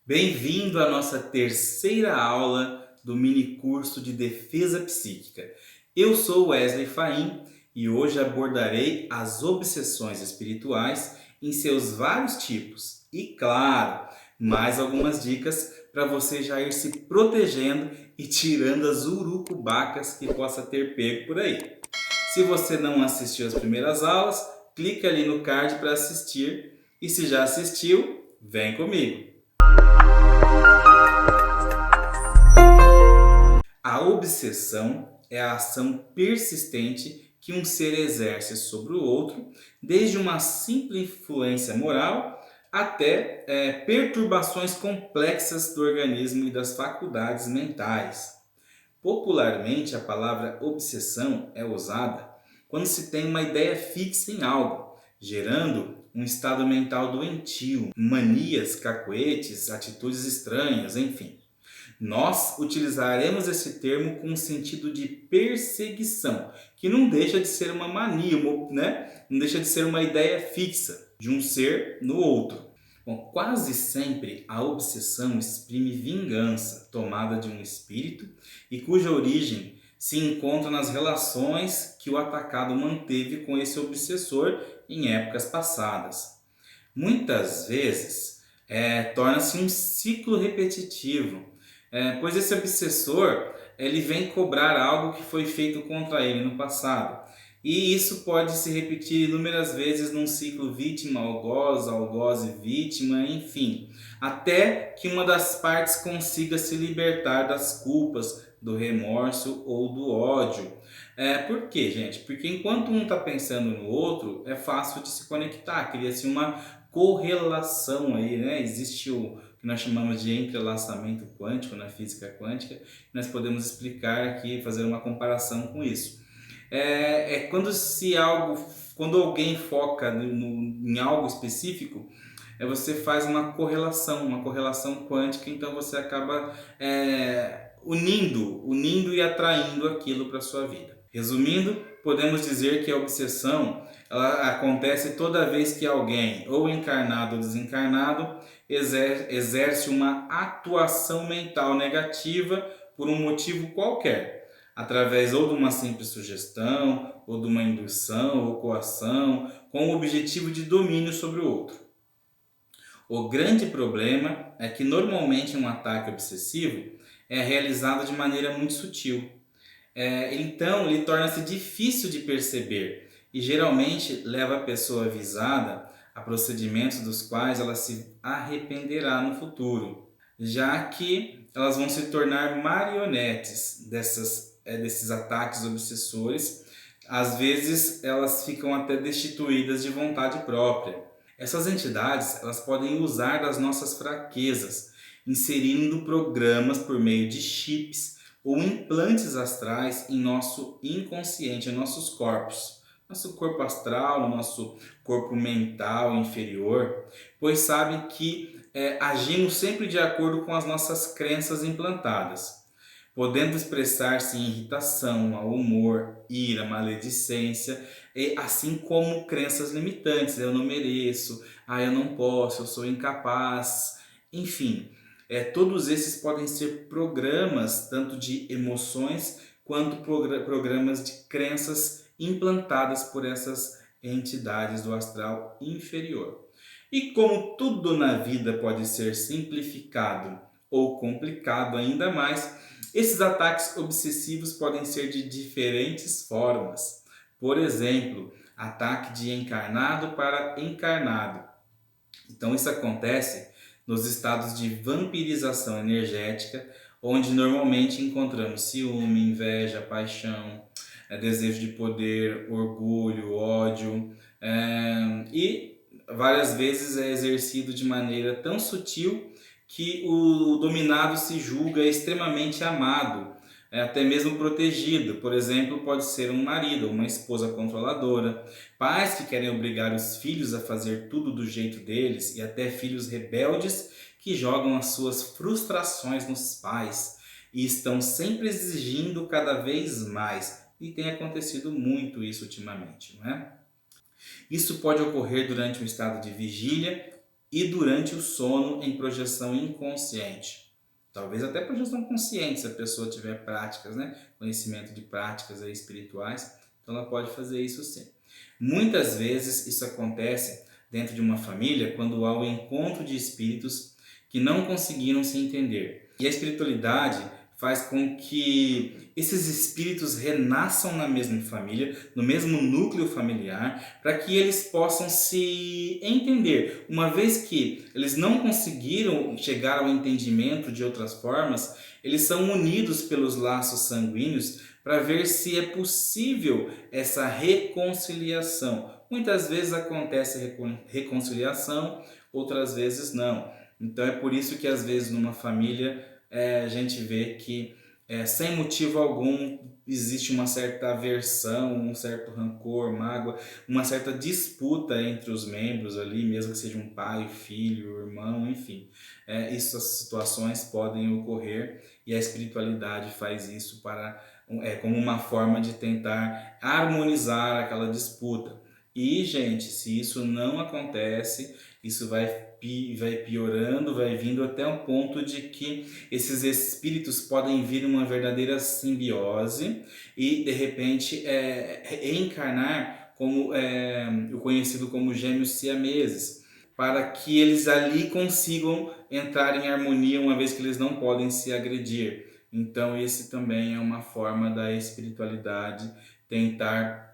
Bem-vindo à nossa terceira aula do mini curso de Defesa Psíquica. Eu sou Wesley Faim e hoje abordarei as obsessões espirituais em seus vários tipos e, claro, mais algumas dicas para você já ir se protegendo e tirando as urucubacas que possa ter pego por aí. Se você não assistiu às primeiras aulas, clica ali no card para assistir e se já assistiu, vem comigo! A obsessão é a ação persistente que um ser exerce sobre o outro, desde uma simples influência moral até perturbações complexas do organismo e das faculdades mentais. Popularmente, a palavra obsessão é usada quando se tem uma ideia fixa em algo, gerando um estado mental doentio, manias, cacoetes, atitudes estranhas, enfim. Nós utilizaremos esse termo com o sentido de perseguição, que não deixa de ser uma mania, né? Não deixa de ser uma ideia fixa de um ser no outro. Bom, quase sempre a obsessão exprime vingança tomada de um espírito e cuja origem se encontra nas relações que o atacado manteve com esse obsessor em épocas passadas. Muitas vezes torna-se um ciclo repetitivo, pois esse obsessor ele vem cobrar algo que foi feito contra ele no passado. E isso pode se repetir inúmeras vezes num ciclo vítima-algoz, algoz-vítima, enfim, até que uma das partes consiga se libertar das culpas, do remorso ou do ódio. Por quê, gente? Porque enquanto um está pensando no outro, é fácil de se conectar, cria-se uma correlação aí, né? Existe o que nós chamamos de entrelaçamento quântico na física quântica, nós podemos explicar aqui, fazer uma comparação com isso. Quando alguém foca em algo específico, você faz uma correlação quântica, então você acaba unindo e atraindo aquilo para a sua vida. Resumindo, podemos dizer que a obsessão ela acontece toda vez que alguém, ou encarnado ou desencarnado, exerce uma atuação mental negativa por um motivo qualquer, através ou de uma simples sugestão, ou de uma indução ou coação, com o objetivo de domínio sobre o outro. O grande problema é que normalmente um ataque obsessivo é realizado de maneira muito sutil. Então ele torna-se difícil de perceber e geralmente leva a pessoa avisada a procedimentos dos quais ela se arrependerá no futuro, já que elas vão se tornar marionetes desses ataques obsessores. Às vezes elas ficam até destituídas de vontade própria. Essas entidades elas podem usar das nossas fraquezas, inserindo programas por meio de chips ou implantes astrais em nosso inconsciente, em nossos corpos. Nosso corpo astral, nosso corpo mental inferior, pois sabem que agimos sempre de acordo com as nossas crenças implantadas, podendo expressar-se em irritação, mau humor, ira, maledicência, assim como crenças limitantes. Eu não mereço, eu não posso, eu sou incapaz, enfim. Todos esses podem ser programas tanto de emoções quanto programas de crenças implantadas por essas entidades do astral inferior. E como tudo na vida pode ser simplificado ou complicado ainda mais, esses ataques obsessivos podem ser de diferentes formas. Por exemplo, ataque de encarnado para encarnado. Então isso acontece nos estados de vampirização energética, onde normalmente encontramos ciúme, inveja, paixão, desejo de poder, orgulho, ódio, e várias vezes é exercido de maneira tão sutil que o dominado se julga extremamente amado, até mesmo protegido. Por exemplo, pode ser um marido ou uma esposa controladora, pais que querem obrigar os filhos a fazer tudo do jeito deles e até filhos rebeldes que jogam as suas frustrações nos pais e estão sempre exigindo cada vez mais. E tem acontecido muito isso ultimamente, não é? Isso pode ocorrer durante um estado de vigília e durante o sono em projeção inconsciente. Talvez até projeção consciente, se a pessoa tiver práticas, né? Conhecimento de práticas aí espirituais, então ela pode fazer isso sim. Muitas vezes isso acontece dentro de uma família quando há o encontro de espíritos que não conseguiram se entender. E a espiritualidade faz com que esses espíritos renasçam na mesma família, no mesmo núcleo familiar, para que eles possam se entender. Uma vez que eles não conseguiram chegar ao entendimento de outras formas, eles são unidos pelos laços sanguíneos para ver se é possível essa reconciliação. Muitas vezes acontece reconciliação, outras vezes não. Então é por isso que às vezes numa família a gente vê que sem motivo algum existe uma certa aversão, um certo rancor, mágoa, uma certa disputa entre os membros ali, mesmo que seja um pai, filho, irmão, enfim. Essas situações podem ocorrer e a espiritualidade faz isso como uma forma de tentar harmonizar aquela disputa. E, gente, se isso não acontece, isso vai piorando, vai vindo até um ponto de que esses espíritos podem vir uma verdadeira simbiose e, de repente, reencarnar como o conhecido como gêmeos siameses, para que eles ali consigam entrar em harmonia, uma vez que eles não podem se agredir. Então, esse também é uma forma da espiritualidade tentar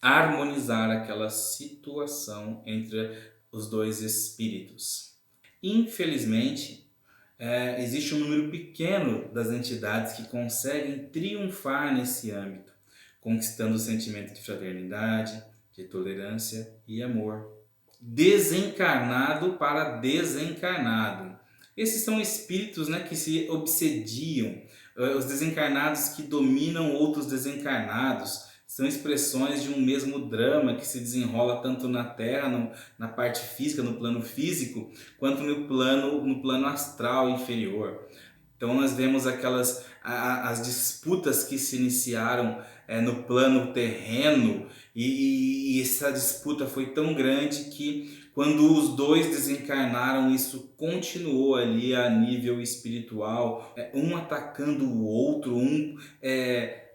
harmonizar aquela situação entre os dois espíritos. Infelizmente, existe um número pequeno das entidades que conseguem triunfar nesse âmbito, conquistando o sentimento de fraternidade, de tolerância e amor. Desencarnado para desencarnado. Esses são espíritos, né, que se obsediam, os desencarnados que dominam outros desencarnados. São expressões de um mesmo drama que se desenrola tanto na Terra, na parte física, no plano físico, quanto no plano astral inferior. Então nós vemos as disputas que se iniciaram no plano terreno e essa disputa foi tão grande que quando os dois desencarnaram, isso continuou ali a nível espiritual, um atacando o outro,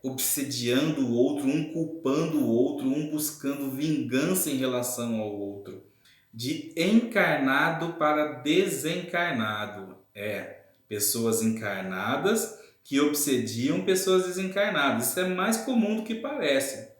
obsediando o outro, um culpando o outro, um buscando vingança em relação ao outro. De encarnado para desencarnado. Pessoas encarnadas que obsediam pessoas desencarnadas. Isso é mais comum do que parece.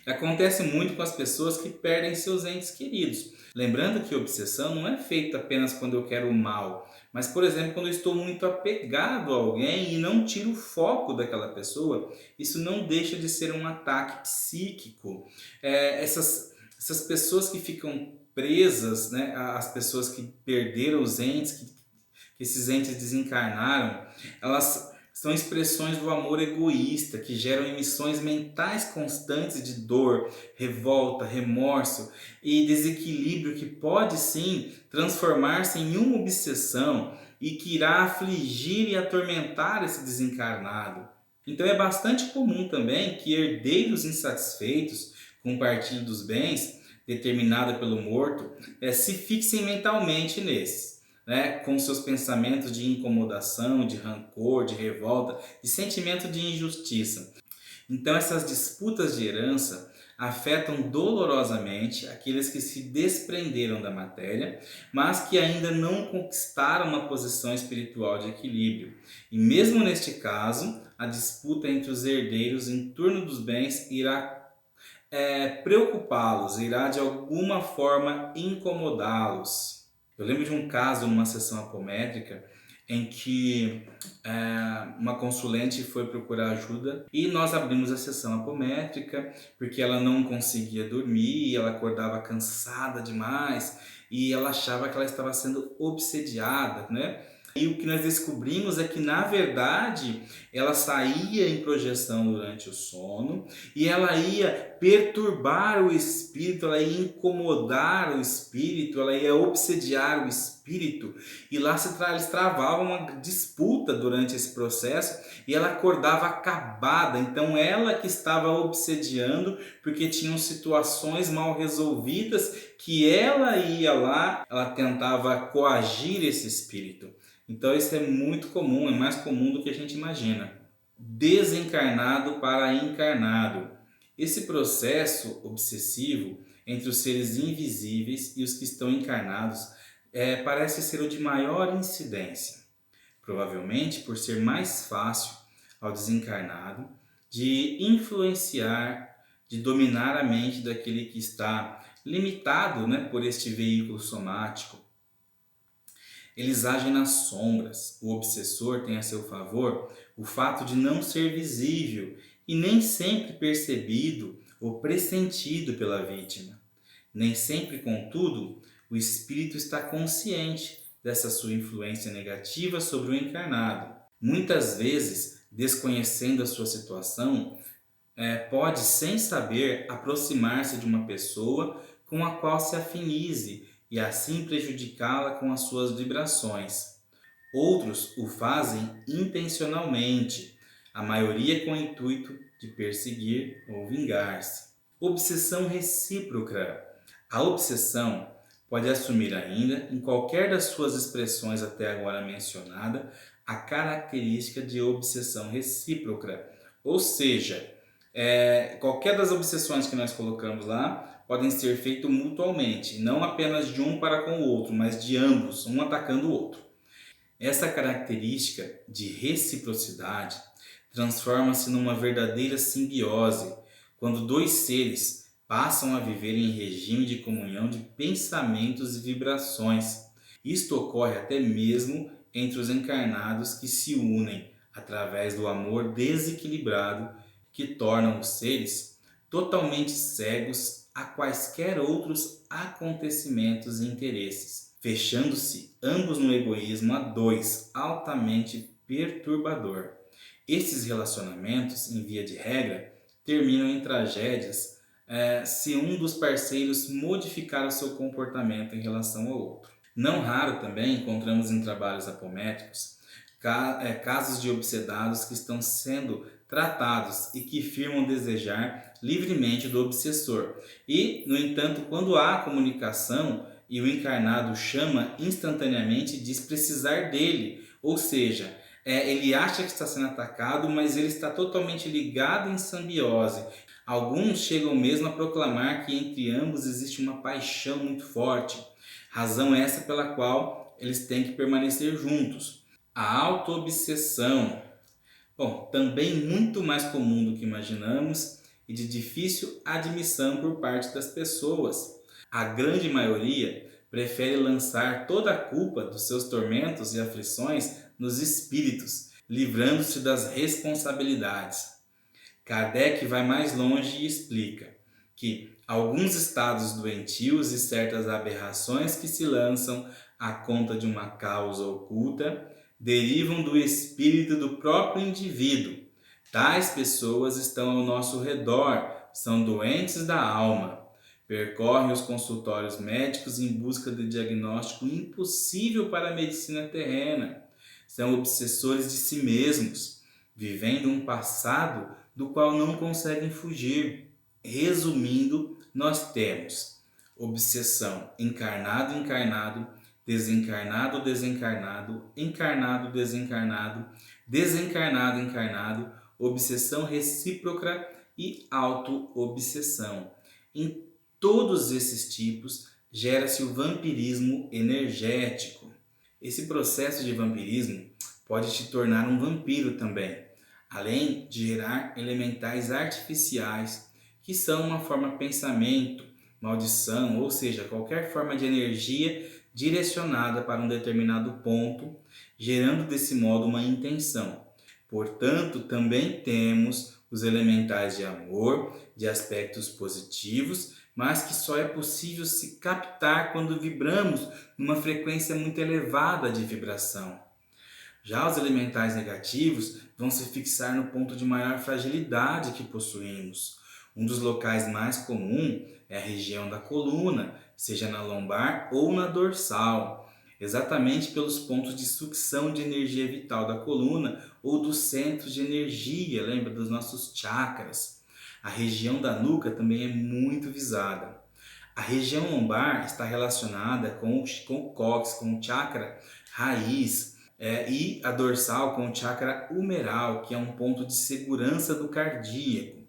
Acontece muito com as pessoas que perdem seus entes queridos. Lembrando que obsessão não é feita apenas quando eu quero o mal, mas, por exemplo, quando eu estou muito apegado a alguém e não tiro o foco daquela pessoa, isso não deixa de ser um ataque psíquico. Essas pessoas que ficam presas, né, as pessoas que perderam os entes, que esses entes desencarnaram, elas são expressões do amor egoísta que geram emissões mentais constantes de dor, revolta, remorso e desequilíbrio que pode sim transformar-se em uma obsessão e que irá afligir e atormentar esse desencarnado. Então é bastante comum também que herdeiros insatisfeitos com o partilho dos bens determinada pelo morto se fixem mentalmente nesses. Né, com seus pensamentos de incomodação, de rancor, de revolta, de sentimento de injustiça. Então essas disputas de herança afetam dolorosamente aqueles que se desprenderam da matéria, mas que ainda não conquistaram uma posição espiritual de equilíbrio. E mesmo neste caso, a disputa entre os herdeiros em torno dos bens irá preocupá-los, irá de alguma forma incomodá-los. Eu lembro de um caso numa sessão apométrica em que uma consulente foi procurar ajuda e nós abrimos a sessão apométrica porque ela não conseguia dormir, ela acordava cansada demais e ela achava que ela estava sendo obsediada, né? E o que nós descobrimos é que, na verdade, ela saía em projeção durante o sono e ela ia perturbar o espírito, ela ia incomodar o espírito, ela ia obsediar o espírito. E lá eles travavam uma disputa durante esse processo e ela acordava acabada. Então, ela que estava obsediando, porque tinham situações mal resolvidas que ela ia lá, ela tentava coagir esse espírito. Então isso é muito comum, é mais comum do que a gente imagina. Desencarnado para encarnado. Esse processo obsessivo entre os seres invisíveis e os que estão encarnados parece ser o de maior incidência. Provavelmente por ser mais fácil ao desencarnado de influenciar, de dominar a mente daquele que está limitado, por este veículo somático. Eles agem nas sombras. O obsessor tem a seu favor o fato de não ser visível e nem sempre percebido ou pressentido pela vítima. Nem sempre, contudo, o espírito está consciente dessa sua influência negativa sobre o encarnado. Muitas vezes, desconhecendo a sua situação, pode, sem saber, aproximar-se de uma pessoa com a qual se afinize e assim prejudicá-la com as suas vibrações. Outros o fazem intencionalmente, a maioria com o intuito de perseguir ou vingar-se. Obsessão recíproca. A obsessão pode assumir ainda, em qualquer das suas expressões até agora mencionada, a característica de obsessão recíproca, ou seja, qualquer das obsessões que nós colocamos lá podem ser feitas mutualmente, não apenas de um para com o outro, mas de ambos, um atacando o outro. Essa característica de reciprocidade transforma-se numa verdadeira simbiose quando dois seres passam a viver em regime de comunhão de pensamentos e vibrações. Isto ocorre até mesmo entre os encarnados que se unem através do amor desequilibrado que tornam os seres totalmente cegos a quaisquer outros acontecimentos e interesses, fechando-se ambos no egoísmo a dois, altamente perturbador. Esses relacionamentos, em via de regra, terminam em tragédias se um dos parceiros modificar o seu comportamento em relação ao outro. Não raro também encontramos em trabalhos apométricos casos de obsedados que estão sendo tratados e que afirmam desejar livremente do obsessor. E, no entanto, quando há comunicação e o encarnado chama instantaneamente, diz precisar dele, ou seja, ele acha que está sendo atacado, mas ele está totalmente ligado em simbiose. Alguns chegam mesmo a proclamar que entre ambos existe uma paixão muito forte, razão essa pela qual eles têm que permanecer juntos. A autoobsessão, também muito mais comum do que imaginamos e de difícil admissão por parte das pessoas. A grande maioria prefere lançar toda a culpa dos seus tormentos e aflições nos espíritos, livrando-se das responsabilidades. Kardec vai mais longe e explica que alguns estados doentios e certas aberrações que se lançam à conta de uma causa oculta derivam do espírito do próprio indivíduo. Tais pessoas estão ao nosso redor, são doentes da alma. Percorrem os consultórios médicos em busca de diagnóstico impossível para a medicina terrena. São obsessores de si mesmos, vivendo um passado do qual não conseguem fugir. Resumindo, nós temos obsessão encarnado-encarnado, desencarnado-desencarnado, encarnado-desencarnado, desencarnado-encarnado, obsessão recíproca e auto-obsessão. Em todos esses tipos, gera-se o vampirismo energético. Esse processo de vampirismo pode te tornar um vampiro também, além de gerar elementais artificiais, que são uma forma de pensamento, maldição, ou seja, qualquer forma de energia direcionada para um determinado ponto, gerando desse modo uma intenção. Portanto, também temos os elementais de amor, de aspectos positivos, mas que só é possível se captar quando vibramos numa frequência muito elevada de vibração. Já os elementais negativos vão se fixar no ponto de maior fragilidade que possuímos. Um dos locais mais comum é a região da coluna, seja na lombar ou na dorsal, exatamente pelos pontos de sucção de energia vital da coluna ou dos centros de energia, lembra dos nossos chakras. A região da nuca também é muito visada. A região lombar está relacionada com o cóccix, com o chakra raiz, e a dorsal com o chakra humeral, que é um ponto de segurança do cardíaco,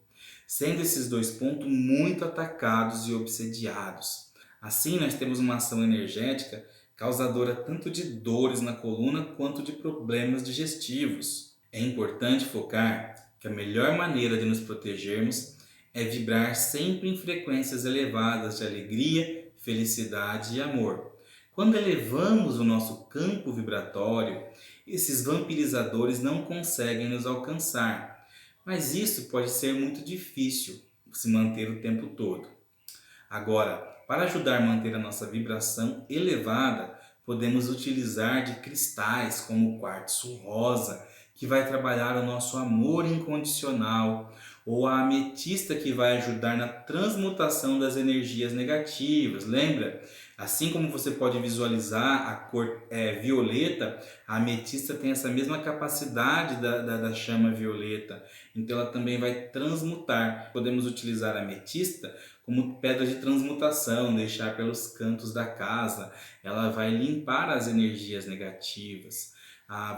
sendo esses dois pontos muito atacados e obsediados. Assim, nós temos uma ação energética causadora tanto de dores na coluna quanto de problemas digestivos. É importante focar que a melhor maneira de nos protegermos é vibrar sempre em frequências elevadas de alegria, felicidade e amor. Quando elevamos o nosso campo vibratório, esses vampirizadores não conseguem nos alcançar, mas isso pode ser muito difícil se manter o tempo todo. Agora, para ajudar a manter a nossa vibração elevada, podemos utilizar de cristais como o quartzo rosa, que vai trabalhar o nosso amor incondicional, ou a ametista, que vai ajudar na transmutação das energias negativas. Lembra? Assim como você pode visualizar a cor violeta, a ametista tem essa mesma capacidade da chama violeta. Então ela também vai transmutar. Podemos utilizar a ametista como pedra de transmutação, deixar pelos cantos da casa. Ela vai limpar as energias negativas.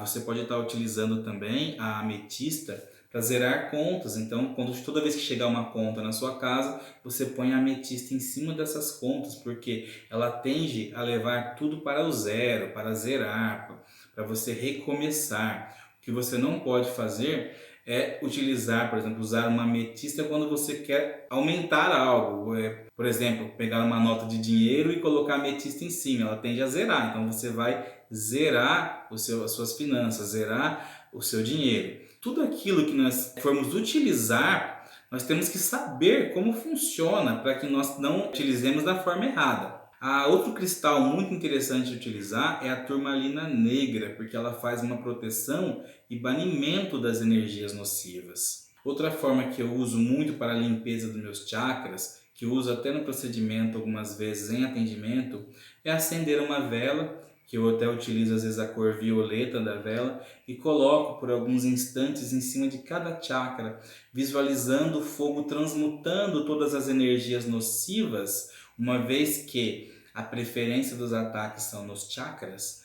Você pode estar utilizando também a ametista para zerar contas. Então, toda vez que chegar uma conta na sua casa, você põe a ametista em cima dessas contas, porque ela tende a levar tudo para o zero, para zerar, para você recomeçar. O que você não pode fazer é utilizar, por exemplo, usar uma ametista quando você quer aumentar algo. Por exemplo, pegar uma nota de dinheiro e colocar a ametista em cima, ela tende a zerar. Então você vai zerar as suas finanças, zerar o seu dinheiro. Tudo aquilo que nós formos utilizar, nós temos que saber como funciona para que nós não utilizemos da forma errada. Outro cristal muito interessante de utilizar é a turmalina negra, porque ela faz uma proteção e banimento das energias nocivas. Outra forma que eu uso muito para a limpeza dos meus chakras, que eu uso até no procedimento algumas vezes em atendimento, é acender uma vela, que eu até utilizo às vezes a cor violeta da vela, e coloco por alguns instantes em cima de cada chakra, visualizando o fogo transmutando todas as energias nocivas, uma vez que a preferência dos ataques são nos chakras.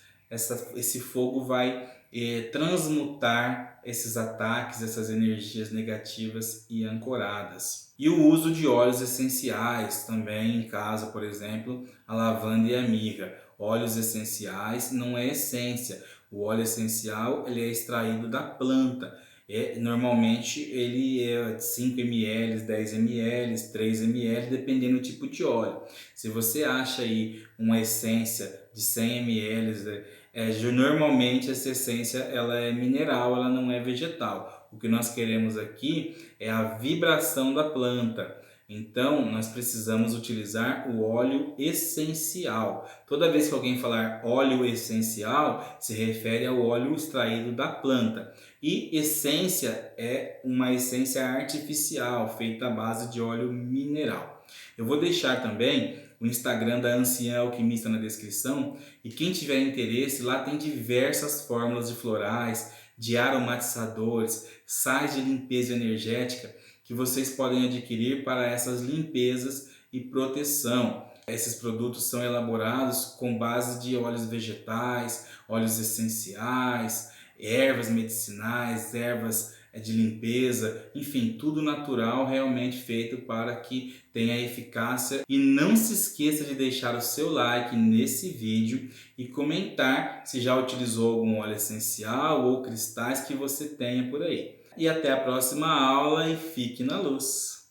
Esse fogo vai transmutar esses ataques, essas energias negativas e ancoradas. E o uso de óleos essenciais também em casa, por exemplo, a lavanda e a mirra. Óleos essenciais não é essência. O óleo essencial ele é extraído da planta. Normalmente ele é 5 ml, 10 ml, 3 ml, dependendo do tipo de óleo. Se você acha aí uma essência de 100 ml, normalmente essa essência ela é mineral, ela não é vegetal. O que nós queremos aqui é a vibração da planta. Então, nós precisamos utilizar o óleo essencial. Toda vez que alguém falar óleo essencial, se refere ao óleo extraído da planta. E essência é uma essência artificial, feita à base de óleo mineral. Eu vou deixar também o Instagram da Anciã Alquimista na descrição, e quem tiver interesse, lá tem diversas fórmulas de florais, de aromatizadores, sais de limpeza energética, que vocês podem adquirir para essas limpezas e proteção. Esses produtos são elaborados com base de óleos vegetais, óleos essenciais, ervas medicinais, ervas de limpeza, enfim, tudo natural, realmente feito para que tenha eficácia. E não se esqueça de deixar o seu like nesse vídeo e comentar se já utilizou algum óleo essencial ou cristais que você tenha por aí. E até a próxima aula e fique na luz!